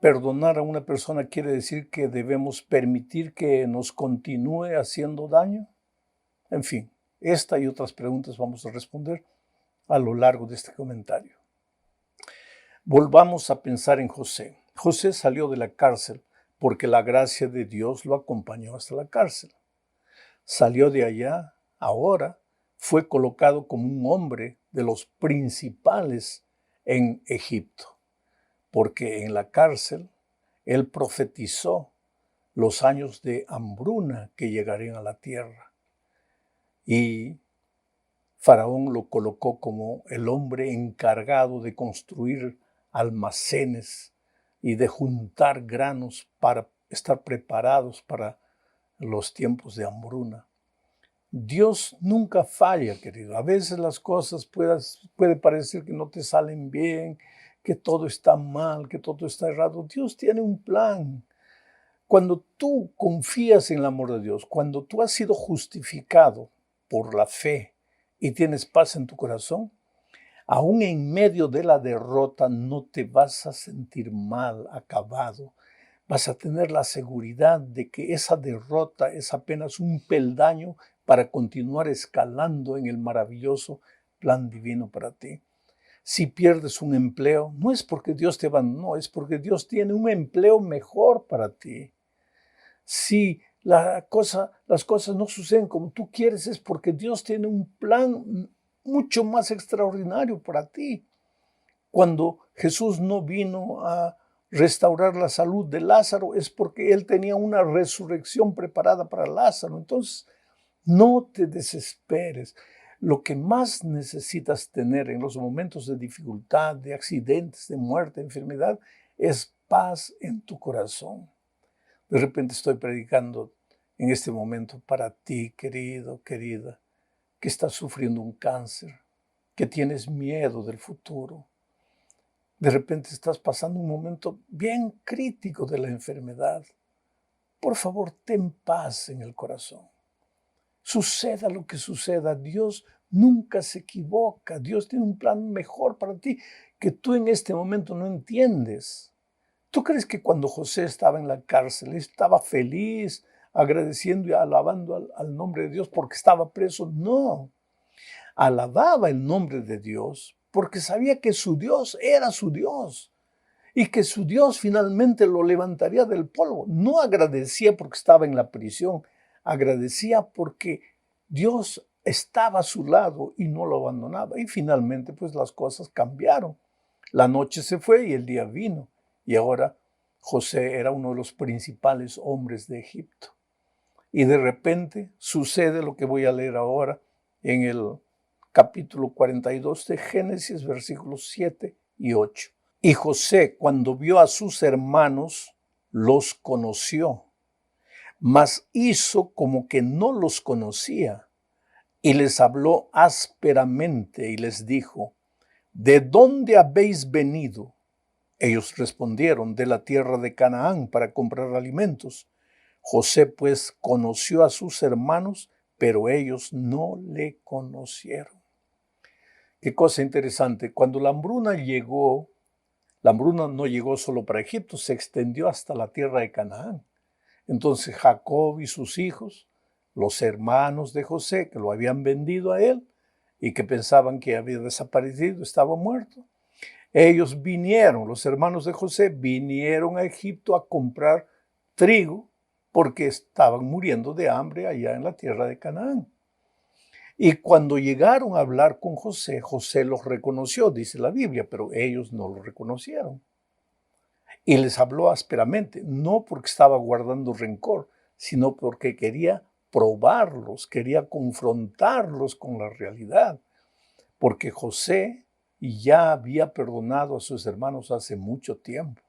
Perdonar a una persona quiere decir que debemos permitir que nos continúe haciendo daño. En fin, esta y otras preguntas vamos a responder a lo largo de este comentario. Volvamos a pensar en José. José salió de la cárcel porque la gracia de Dios lo acompañó hasta la cárcel. Salió de allá, ahora fue colocado como un hombre de los principales en Egipto, porque en la cárcel él profetizó los años de hambruna que llegarían a la tierra. Y Faraón lo colocó como el hombre encargado de construir almacenes y de juntar granos para estar preparados para los tiempos de hambruna. Dios nunca falla, querido. A veces las cosas puede parecer que no te salen bien, que todo está mal, que todo está errado. Dios tiene un plan. Cuando tú confías en el amor de Dios, cuando tú has sido justificado por la fe y tienes paz en tu corazón, aún en medio de la derrota no te vas a sentir mal, acabado. Vas a tener la seguridad de que esa derrota es apenas un peldaño para continuar escalando en el maravilloso plan divino para ti. Si pierdes un empleo, no es porque Dios te abandonó, es porque Dios tiene un empleo mejor para ti. Si las cosas no suceden como tú quieres, es porque Dios tiene un plan mucho más extraordinario para ti. Cuando Jesús no vino a restaurar la salud de Lázaro, es porque él tenía una resurrección preparada para Lázaro. Entonces, no te desesperes. Lo que más necesitas tener en los momentos de dificultad, de accidentes, de muerte, de enfermedad, es paz en tu corazón. De repente estoy predicando en este momento para ti, querido, querida, que estás sufriendo un cáncer, que tienes miedo del futuro. De repente estás pasando un momento bien crítico de la enfermedad. Por favor, ten paz en el corazón. Suceda lo que suceda, Dios nunca se equivoca. Dios tiene un plan mejor para ti que tú en este momento no entiendes. ¿Tú crees que cuando José estaba en la cárcel estaba feliz, agradeciendo y alabando al nombre de Dios porque estaba preso? No. Alababa el nombre de Dios porque sabía que su Dios era su Dios y que su Dios finalmente lo levantaría del polvo. No agradecía porque estaba en la prisión, agradecía porque Dios estaba a su lado y no lo abandonaba. Y finalmente, pues las cosas cambiaron. La noche se fue y el día vino. Y ahora José era uno de los principales hombres de Egipto. Y de repente sucede lo que voy a leer ahora en el capítulo 42 de Génesis, versículos 7 y 8. Y José, cuando vio a sus hermanos, los conoció, mas hizo como que no los conocía, y les habló ásperamente y les dijo: ¿de dónde habéis venido? Ellos respondieron: de la tierra de Canaán, para comprar alimentos. José pues conoció a sus hermanos, pero ellos no le conocieron. Qué cosa interesante. Cuando la hambruna no llegó solo para Egipto, se extendió hasta la tierra de Canaán. Entonces Jacob y sus hijos, los hermanos de José, que lo habían vendido a él y que pensaban que había desaparecido, estaba muerto, ellos vinieron, los hermanos de José vinieron a Egipto a comprar trigo porque estaban muriendo de hambre allá en la tierra de Canaán. Y cuando llegaron a hablar con José, José los reconoció, dice la Biblia, pero ellos no lo reconocieron. Y les habló ásperamente, no porque estaba guardando rencor, sino porque quería probarlos, quería confrontarlos con la realidad. Porque José ya había perdonado a sus hermanos hace mucho tiempo.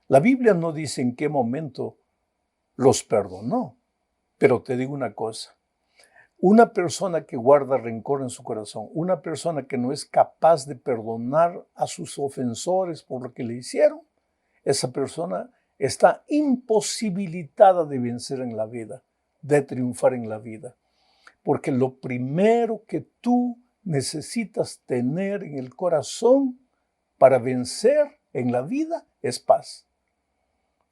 La Biblia no dice en qué momento los perdonó, pero te digo una cosa. Una persona que guarda rencor en su corazón, una persona que no es capaz de perdonar a sus ofensores por lo que le hicieron, esa persona está imposibilitada de vencer en la vida, de triunfar en la vida. Porque lo primero que tú necesitas tener en el corazón para vencer en la vida es paz.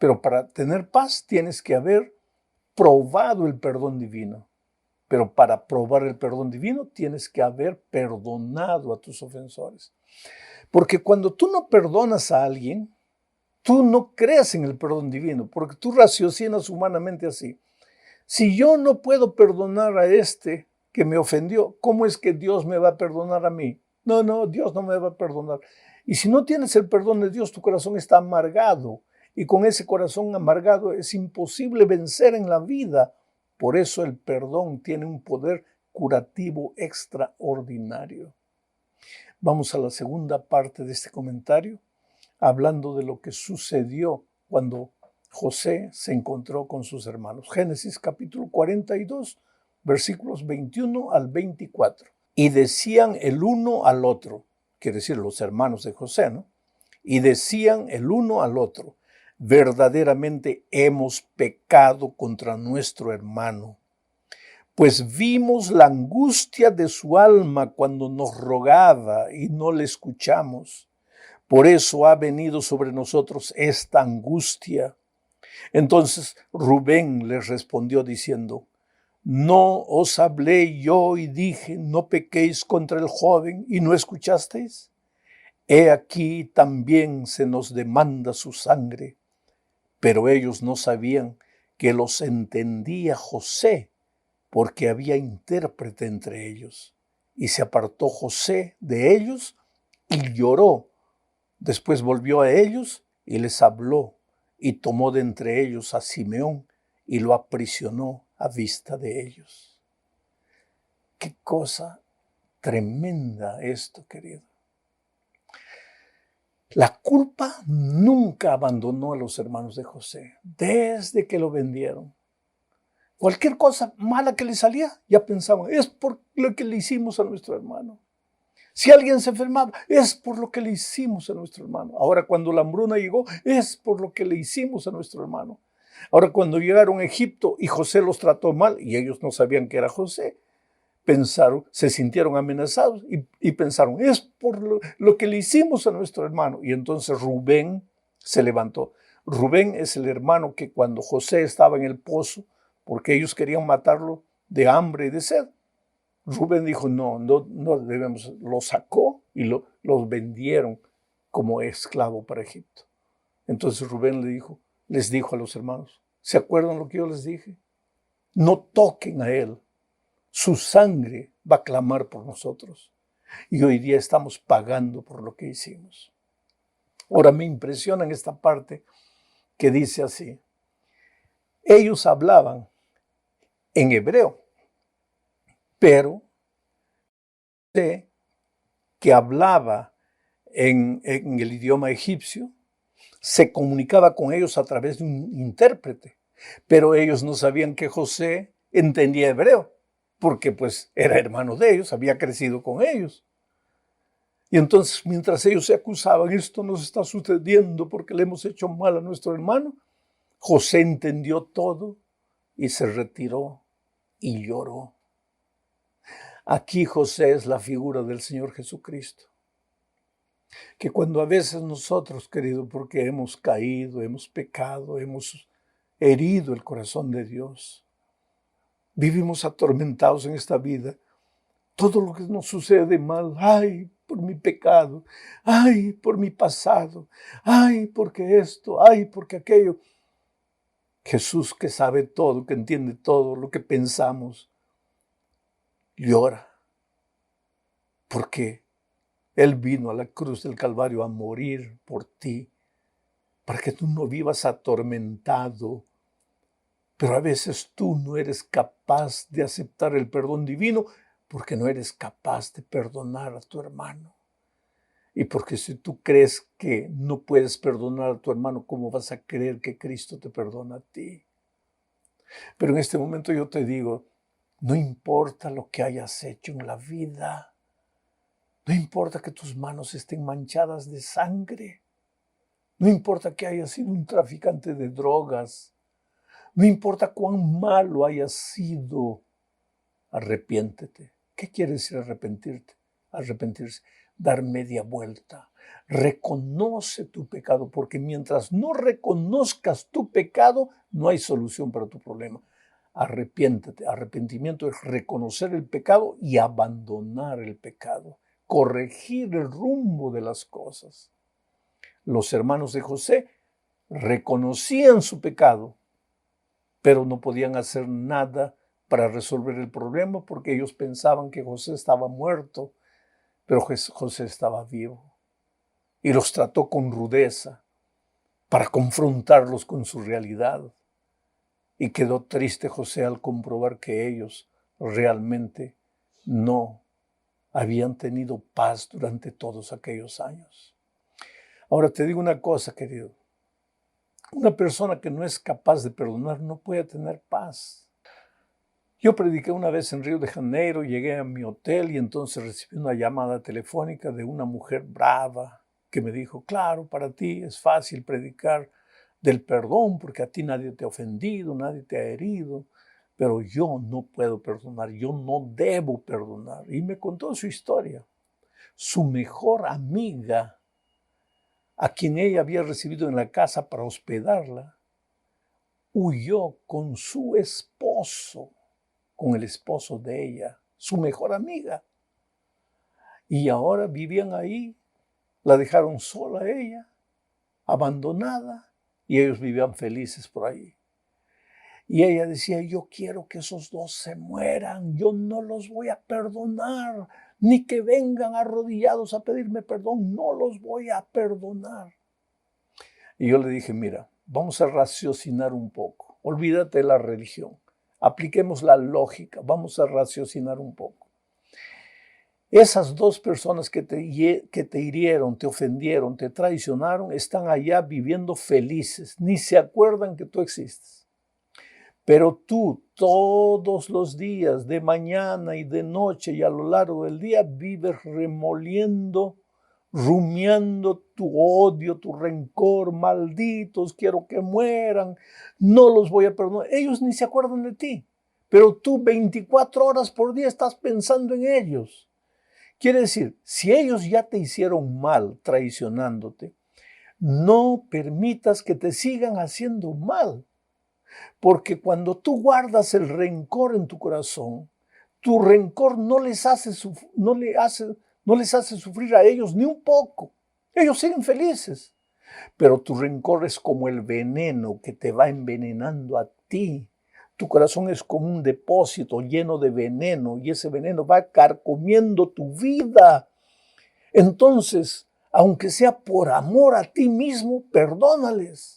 Pero para tener paz tienes que haber probado el perdón divino. Pero para probar el perdón divino tienes que haber perdonado a tus ofensores. Porque cuando tú no perdonas a alguien, tú no crees en el perdón divino, porque tú raciocinas humanamente así. Si yo no puedo perdonar a este que me ofendió, ¿cómo es que Dios me va a perdonar a mí? No, Dios no me va a perdonar. Y si no tienes el perdón de Dios, tu corazón está amargado. Y con ese corazón amargado es imposible vencer en la vida. Por eso el perdón tiene un poder curativo extraordinario. Vamos a la segunda parte de este comentario, hablando de lo que sucedió cuando José se encontró con sus hermanos. Génesis capítulo 42, versículos 21 al 24. Y decían el uno al otro, quiere decir los hermanos de José, ¿no? Y decían el uno al otro, verdaderamente hemos pecado contra nuestro hermano, pues vimos la angustia de su alma cuando nos rogaba y no le escuchamos. Por eso ha venido sobre nosotros esta angustia. Entonces Rubén les respondió diciendo, ¿no os hablé yo y dije, no pequéis contra el joven y no escuchasteis? He aquí también se nos demanda su sangre. Pero ellos no sabían que los entendía José, porque había intérprete entre ellos. Y se apartó José de ellos y lloró. Después volvió a ellos y les habló, y tomó de entre ellos a Simeón y lo aprisionó a vista de ellos. Qué cosa tremenda esto, querido. La culpa nunca abandonó a los hermanos de José, desde que lo vendieron. Cualquier cosa mala que le salía, ya pensaban, es por lo que le hicimos a nuestro hermano. Si alguien se enfermaba, es por lo que le hicimos a nuestro hermano. Ahora cuando la hambruna llegó, es por lo que le hicimos a nuestro hermano. Ahora cuando llegaron a Egipto y José los trató mal, y ellos no sabían que era José, pensaron, se sintieron amenazados y pensaron, es por lo que le hicimos a nuestro hermano. Y entonces Rubén se levantó. Rubén es el hermano que cuando José estaba en el pozo, porque ellos querían matarlo de hambre y de sed, Rubén dijo, no debemos, lo sacó y los vendieron como esclavo para Egipto. Entonces Rubén les dijo a los hermanos, ¿se acuerdan lo que yo les dije? No toquen a él, su sangre va a clamar por nosotros. Y hoy día estamos pagando por lo que hicimos. Ahora me impresiona en esta parte que dice así, ellos hablaban en hebreo, pero que hablaba en el idioma egipcio, se comunicaba con ellos a través de un intérprete, pero ellos no sabían que José entendía hebreo, porque pues era hermano de ellos, había crecido con ellos. Y entonces mientras ellos se acusaban, esto nos está sucediendo porque le hemos hecho mal a nuestro hermano, José entendió todo y se retiró y lloró. Aquí José es la figura del Señor Jesucristo. Que cuando a veces nosotros, querido, porque hemos caído, hemos pecado, hemos herido el corazón de Dios, vivimos atormentados en esta vida, todo lo que nos sucede mal, ay, por mi pecado, ay, por mi pasado, ay, porque esto, ay, porque aquello. Jesús, que sabe todo, que entiende todo lo que pensamos, llora, porque Él vino a la cruz del Calvario a morir por ti, para que tú no vivas atormentado. Pero a veces tú no eres capaz de aceptar el perdón divino porque no eres capaz de perdonar a tu hermano. Y porque si tú crees que no puedes perdonar a tu hermano, ¿cómo vas a creer que Cristo te perdona a ti? Pero en este momento yo te digo, no importa lo que hayas hecho en la vida, no importa que tus manos estén manchadas de sangre, no importa que hayas sido un traficante de drogas, no importa cuán malo hayas sido, arrepiéntete. ¿Qué quiere decir arrepentirte? Arrepentirse, dar media vuelta, Reconoce tu pecado, porque mientras no reconozcas tu pecado, no hay solución para tu problema. Arrepiéntete. Arrepentimiento es reconocer el pecado y abandonar el pecado, corregir el rumbo de las cosas. Los hermanos de José reconocían su pecado, pero no podían hacer nada para resolver el problema porque ellos pensaban que José estaba muerto, pero José estaba vivo. Y los trató con rudeza para confrontarlos con su realidad. Y quedó triste José al comprobar que ellos realmente no habían tenido paz durante todos aquellos años. Ahora te digo una cosa, querido. Una persona que no es capaz de perdonar no puede tener paz. Yo prediqué una vez en Río de Janeiro, llegué a mi hotel y entonces recibí una llamada telefónica de una mujer brava que me dijo, claro, para ti es fácil predicar del perdón porque a ti nadie te ha ofendido, nadie te ha herido, pero yo no puedo perdonar, yo no debo perdonar. Y me contó su historia. Su mejor amiga, a quien ella había recibido en la casa para hospedarla, huyó con su esposo, con el esposo de ella, su mejor amiga. Y ahora vivían ahí, la dejaron sola a ella, abandonada, y ellos vivían felices por ahí. Y ella decía, yo quiero que esos dos se mueran, yo no los voy a perdonar, ni que vengan arrodillados a pedirme perdón, no los voy a perdonar. Y yo le dije, mira, vamos a raciocinar un poco, olvídate de la religión, apliquemos la lógica, vamos a raciocinar un poco. Esas dos personas que te hirieron, te ofendieron, te traicionaron, están allá viviendo felices, ni se acuerdan que tú existes. Pero tú todos los días, de mañana y de noche y a lo largo del día, vives remoliendo, rumiando tu odio, tu rencor, malditos, quiero que mueran, no los voy a perdonar. Ellos ni se acuerdan de ti, pero tú 24 horas por día estás pensando en ellos. Quiere decir, si ellos ya te hicieron mal traicionándote, no permitas que te sigan haciendo mal. Porque cuando tú guardas el rencor en tu corazón, tu rencor no les hace sufrir a ellos ni un poco. Ellos siguen felices. Pero tu rencor es como el veneno que te va envenenando a ti. Tu corazón es como un depósito lleno de veneno y ese veneno va carcomiendo tu vida. Entonces, aunque sea por amor a ti mismo, perdónales.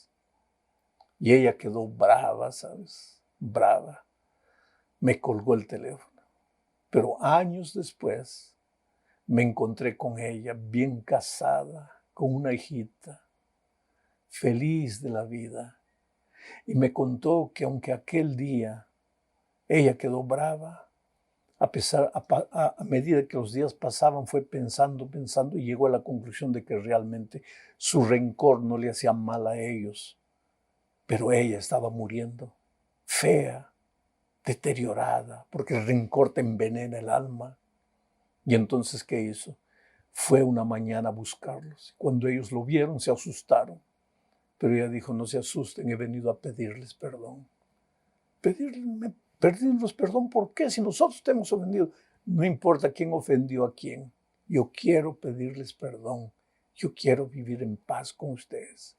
Y ella quedó brava, ¿sabes? Brava. Me colgó el teléfono. Pero años después me encontré con ella, bien casada, con una hijita, feliz de la vida. Y me contó que aunque aquel día ella quedó brava, a medida que los días pasaban fue pensando y llegó a la conclusión de que realmente su rencor no le hacía mal a ellos. Pero ella estaba muriendo, fea, deteriorada, porque el rencor te envenena el alma. Y entonces, ¿qué hizo? Fue una mañana a buscarlos. Cuando ellos lo vieron, se asustaron. Pero ella dijo, no se asusten, he venido a pedirles perdón. Pedirles perdón, ¿por qué? Si nosotros te hemos ofendido. No importa quién ofendió a quién. Yo quiero pedirles perdón. Yo quiero vivir en paz con ustedes.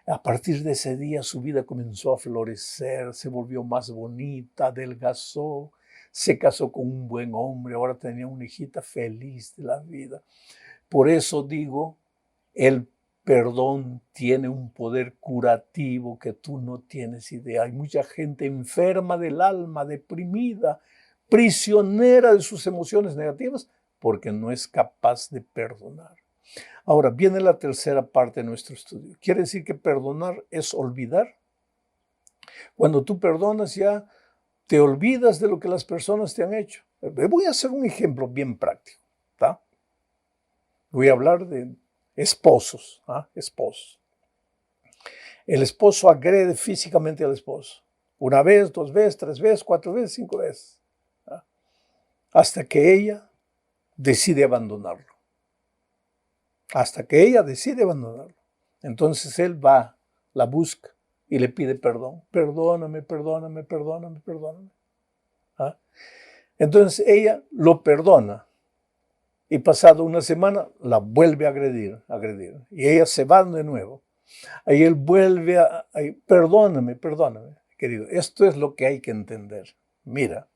A partir de ese día su vida comenzó a florecer, se volvió más bonita, adelgazó, se casó con un buen hombre, ahora tenía una hijita feliz de la vida. Por eso digo, el perdón tiene un poder curativo que tú no tienes idea. Hay mucha gente enferma del alma, deprimida, prisionera de sus emociones negativas, porque no es capaz de perdonar. Ahora, viene la tercera parte de nuestro estudio. ¿Quiere decir que perdonar es olvidar? Cuando tú perdonas ya te olvidas de lo que las personas te han hecho. Voy a hacer un ejemplo bien práctico. ¿Tá? Voy a hablar de esposos. Esposos. El esposo agrede físicamente al esposo. Una vez, 2 veces, 3 veces, 4 veces, 5 veces. ¿tá? Hasta que ella decide abandonarlo. hasta que ella decide abandonarlo. Entonces él va, la busca y le pide perdón. Perdóname, perdóname, perdóname, perdóname. ¿Ah? Entonces ella lo perdona y pasado una semana la vuelve a agredir. Y ella se va de nuevo. Ahí él vuelve perdóname, perdóname, querido. Esto es lo que hay que entender. Mira,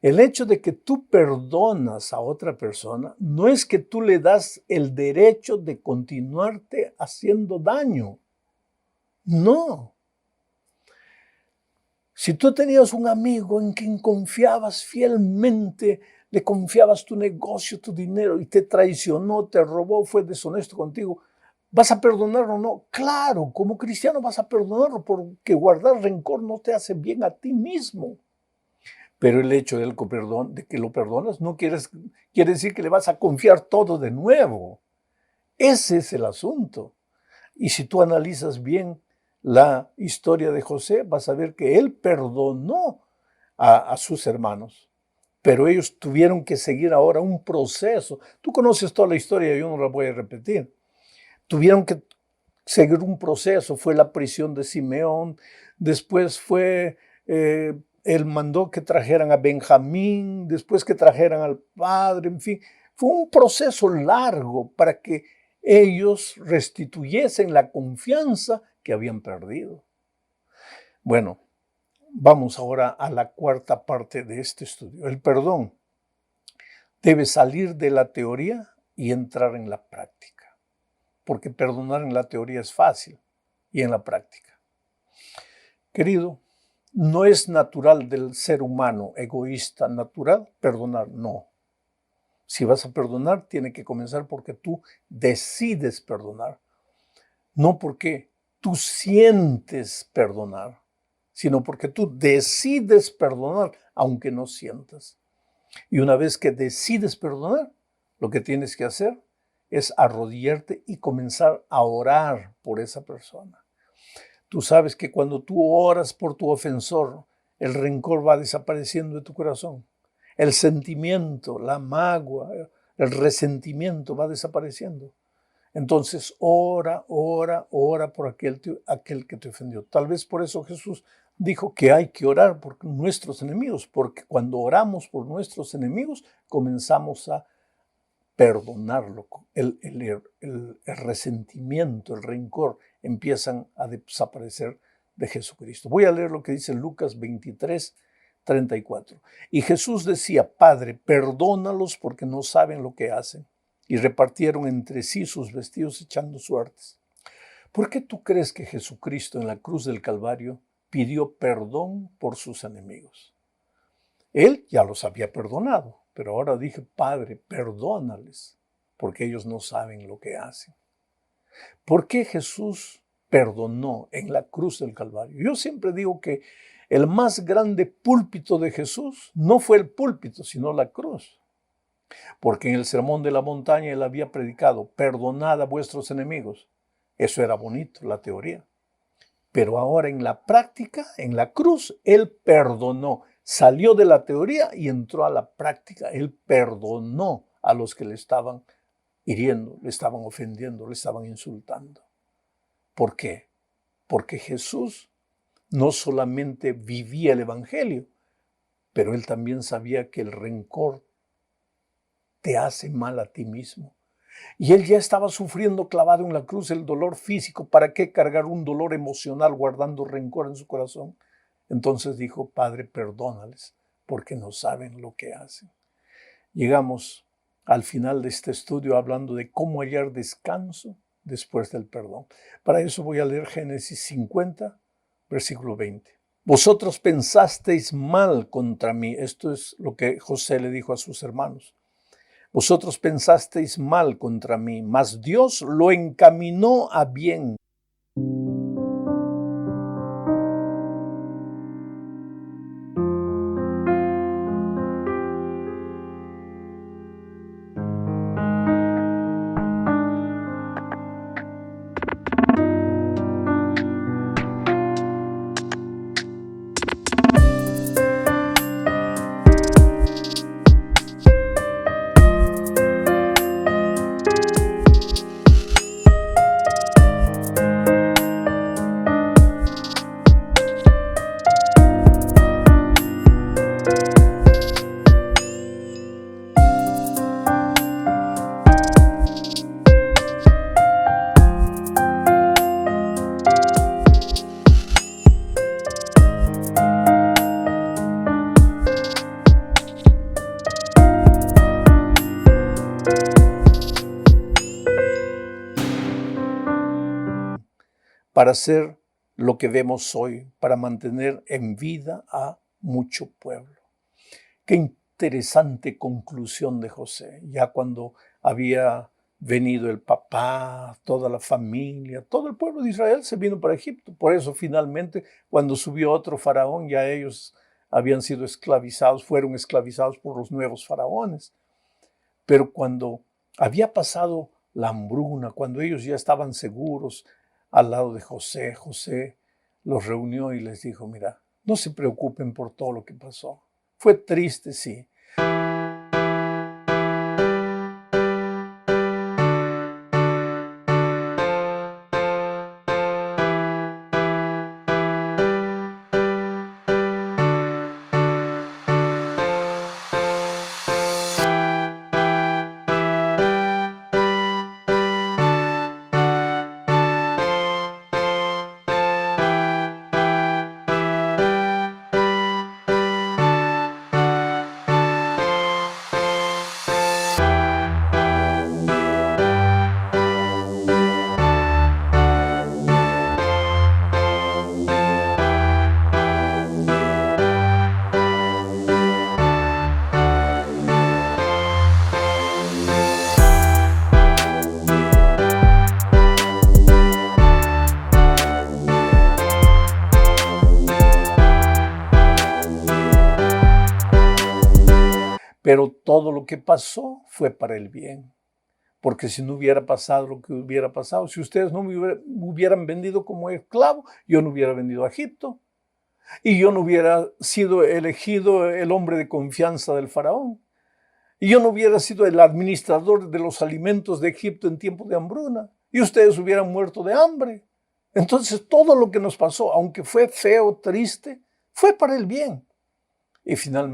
el hecho de que tú perdonas a otra persona no es que tú le das el derecho de continuarte haciendo daño. No. Si tú tenías un amigo en quien confiabas fielmente, le confiabas tu negocio, tu dinero y te traicionó, te robó, fue deshonesto contigo, ¿vas a perdonarlo o no? Claro, como cristiano vas a perdonarlo porque guardar rencor no te hace bien a ti mismo. Pero el hecho de que lo perdonas no quiere decir que le vas a confiar todo de nuevo. Ese es el asunto. Y si tú analizas bien la historia de José, vas a ver que él perdonó a sus hermanos. Pero ellos tuvieron que seguir ahora un proceso. Tú conoces toda la historia, yo no la voy a repetir. Tuvieron que seguir un proceso. Fue la prisión de Simeón, después fue, él mandó que trajeran a Benjamín, después que trajeran al padre, en fin. Fue un proceso largo para que ellos restituyesen la confianza que habían perdido. Bueno, vamos ahora a la cuarta parte de este estudio. El perdón debe salir de la teoría y entrar en la práctica, porque perdonar en la teoría es fácil y en la práctica. Querido, no es natural del ser humano egoísta natural perdonar, no. Si vas a perdonar, tiene que comenzar porque tú decides perdonar, no porque tú sientes perdonar, sino porque tú decides perdonar aunque no sientas. Y una vez que decides perdonar, lo que tienes que hacer es arrodillarte y comenzar a orar por esa persona. Tú sabes que cuando tú oras por tu ofensor, el rencor va desapareciendo de tu corazón. El sentimiento, la magua, el resentimiento va desapareciendo. Entonces ora por aquel que te ofendió. Tal vez por eso Jesús dijo que hay que orar por nuestros enemigos, porque cuando oramos por nuestros enemigos comenzamos a perdonarlo. El resentimiento, el rencor empiezan a desaparecer de Jesucristo. Voy a leer lo que dice Lucas 23:34. Y Jesús decía: Padre, perdónalos porque no saben lo que hacen. Y repartieron entre sí sus vestidos echando suertes. ¿Por qué tú crees que Jesucristo en la cruz del Calvario pidió perdón por sus enemigos? Él ya los había perdonado, pero ahora dije: Padre, perdónales, porque ellos no saben lo que hacen. ¿Por qué Jesús perdonó en la cruz del Calvario? Yo siempre digo que el más grande púlpito de Jesús no fue el púlpito, sino la cruz. Porque en el Sermón de la Montaña él había predicado: perdonad a vuestros enemigos. Eso era bonito, la teoría. Pero ahora en la práctica, en la cruz, él perdonó. Salió de la teoría y entró a la práctica. Él perdonó a los que le estaban hiriendo, le estaban ofendiendo, le estaban insultando. ¿Por qué? Porque Jesús no solamente vivía el Evangelio, pero él también sabía que el rencor te hace mal a ti mismo. Y él ya estaba sufriendo clavado en la cruz el dolor físico. ¿Para qué cargar un dolor emocional guardando rencor en su corazón? Entonces dijo: Padre, perdónales, porque no saben lo que hacen. Llegamos al final de este estudio hablando de cómo hallar descanso después del perdón. Para eso voy a leer Génesis 50, versículo 20. Vosotros pensasteis mal contra mí. Esto es lo que José le dijo a sus hermanos. Vosotros pensasteis mal contra mí, mas Dios lo encaminó a bien. para hacer lo que vemos hoy, para mantener en vida a mucho pueblo. Qué interesante conclusión de José, ya cuando había venido el papá, toda la familia, todo el pueblo de Israel se vino para Egipto. Por eso finalmente cuando subió otro faraón, ya ellos habían sido esclavizados, fueron esclavizados por los nuevos faraones. Pero cuando había pasado la hambruna, cuando ellos ya estaban seguros al lado de José, José los reunió y les dijo, mira, no se preocupen por todo lo que pasó. Fue triste, sí. Pero todo lo que pasó fue para el bien. Porque si no hubiera pasado lo que hubiera pasado, si ustedes no me hubieran vendido como esclavo, yo no hubiera venido a Egipto. Y yo no hubiera sido elegido el hombre de confianza del faraón. Y yo no hubiera sido el administrador de los alimentos de Egipto en tiempo de hambruna. Y ustedes hubieran muerto de hambre. Entonces todo lo que nos pasó, aunque fue feo, triste, fue para el bien. Y finalmente